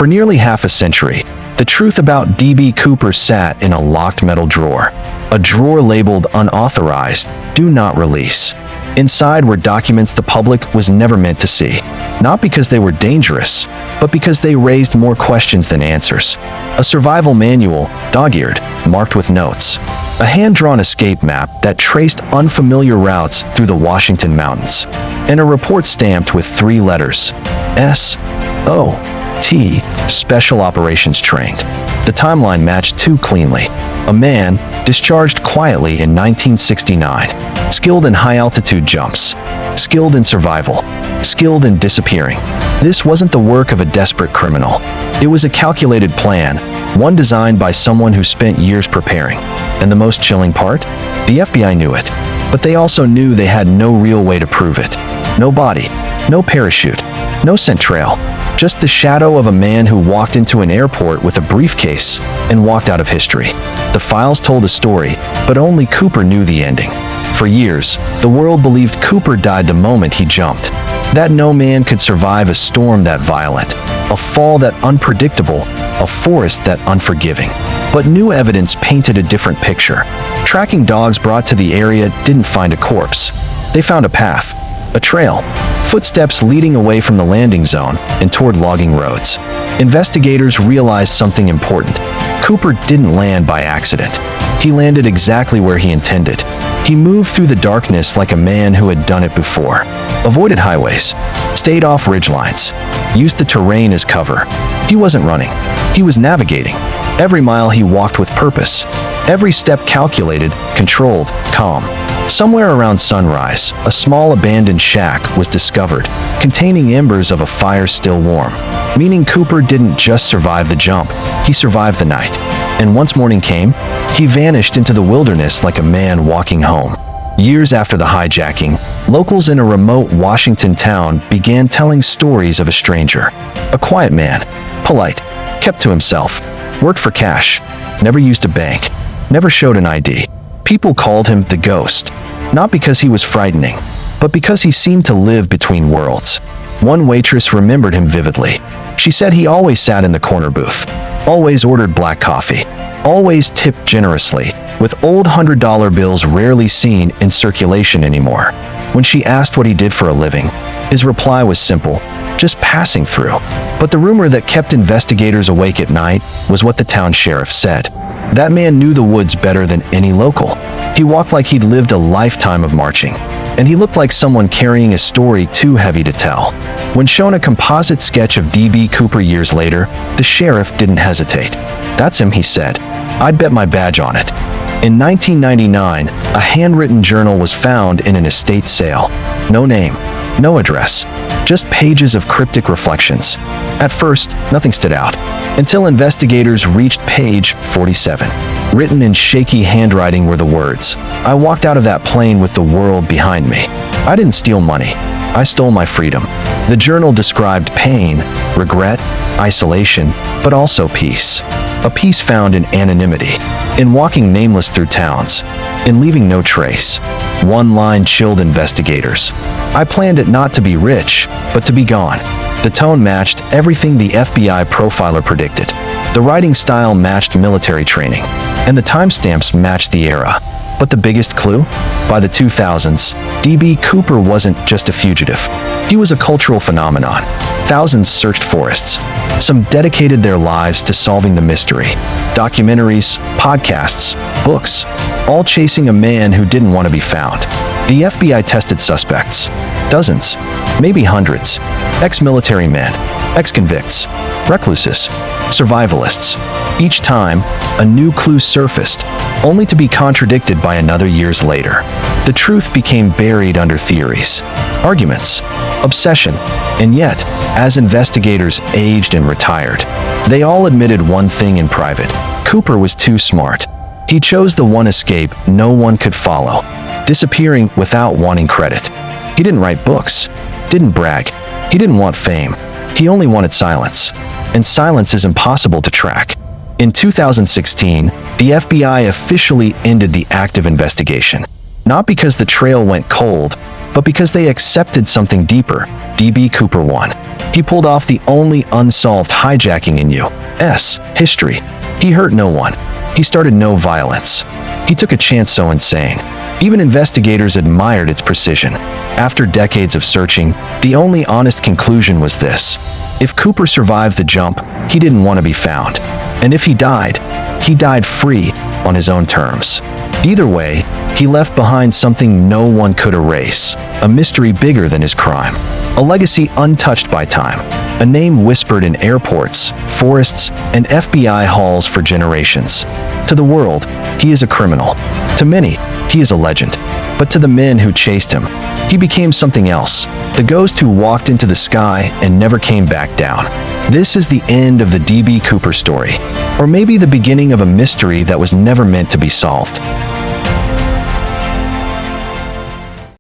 For nearly half a century, the truth about D.B. Cooper sat in a locked metal drawer, a drawer labeled unauthorized, do not release. Inside were documents the public was never meant to see, not because they were dangerous, but because they raised more questions than answers. A survival manual, dog-eared, marked with notes. A hand-drawn escape map that traced unfamiliar routes through the Washington mountains. And a report stamped with 3 letters. S.O.T. Special Operations Trained. The timeline matched too cleanly. A man, discharged quietly in 1969. Skilled in high-altitude jumps. Skilled in survival. Skilled in disappearing. This wasn't the work of a desperate criminal. It was a calculated plan, one designed by someone who spent years preparing. And the most chilling part? The FBI knew it. But they also knew they had no real way to prove it. No body. No parachute. No scent trail. Just the shadow of a man who walked into an airport with a briefcase and walked out of history. The files told a story, but only Cooper knew the ending. For years, the world believed Cooper died the moment he jumped. That no man could survive a storm that violent, a fall that unpredictable, a forest that unforgiving. But new evidence painted a different picture. Tracking dogs brought to the area didn't find a corpse. They found a path, a trail, footsteps leading away from the landing zone and toward logging roads. Investigators realized something important. Cooper didn't land by accident. He landed exactly where he intended. He moved through the darkness like a man who had done it before. Avoided highways, stayed off ridgelines, used the terrain as cover. He wasn't running. He was navigating. Every mile he walked with purpose. Every step calculated, controlled, calm. Somewhere around sunrise, a small abandoned shack was discovered, containing embers of a fire still warm. Meaning Cooper didn't just survive the jump, he survived the night. And once morning came, he vanished into the wilderness like a man walking home. Years after the hijacking, locals in a remote Washington town began telling stories of a stranger. A quiet man, polite, kept to himself, worked for cash, never used a bank, never showed an ID. People called him the Ghost, not because he was frightening, but because he seemed to live between worlds. One waitress remembered him vividly. She said he always sat in the corner booth, always ordered black coffee, always tipped generously, with old $100 bills rarely seen in circulation anymore. When she asked what he did for a living, his reply was simple, just passing through. But the rumor that kept investigators awake at night was what the town sheriff said. That man knew the woods better than any local. He walked like he'd lived a lifetime of marching, and he looked like someone carrying a story too heavy to tell. When shown a composite sketch of D.B. Cooper years later, the sheriff didn't hesitate. "That's him," he said. "I'd bet my badge on it." In 1999, a handwritten journal was found in an estate sale. No name, no address, just pages of cryptic reflections. At first, nothing stood out, until investigators reached page 47. Written in shaky handwriting were the words, "I walked out of that plane with the world behind me. I didn't steal money. I stole my freedom." The journal described pain, regret, isolation, but also peace. A peace found in anonymity, in walking nameless through towns, in leaving no trace. One line chilled investigators. "I planned it not to be rich, but to be gone." The tone matched everything the FBI profiler predicted. The writing style matched military training, and the timestamps matched the era. But the biggest clue? By the 2000s, D.B. Cooper wasn't just a fugitive. He was a cultural phenomenon. Thousands searched forests. Some dedicated their lives to solving the mystery. Documentaries, podcasts, books, all chasing a man who didn't want to be found. The FBI tested suspects. Dozens, maybe hundreds. Ex-military men, ex-convicts, recluses, survivalists. Each time, a new clue surfaced, only to be contradicted by another years later. The truth became buried under theories, arguments, obsession, and yet, as investigators aged and retired, they all admitted one thing in private. Cooper was too smart. He chose the one escape no one could follow, disappearing without wanting credit. He didn't write books, didn't brag, he didn't want fame. He only wanted silence, and silence is impossible to track. In 2016, the FBI officially ended the active investigation. Not because the trail went cold, but because they accepted something deeper. D.B. Cooper won. He pulled off the only unsolved hijacking in U.S. history. He hurt no one. He started no violence. He took a chance so insane. Even investigators admired its precision. After decades of searching, the only honest conclusion was this: if Cooper survived the jump, he didn't want to be found. And if he died free, on his own terms. Either way, he left behind something no one could erase, a mystery bigger than his crime, a legacy untouched by time, a name whispered in airports, forests, and FBI halls for generations. To the world, he is a criminal. To many, he is a legend. But to the men who chased him, he became something else, the ghost who walked into the sky and never came back down. This is the end of the D.B. Cooper story, or maybe the beginning of a mystery that was never meant to be solved.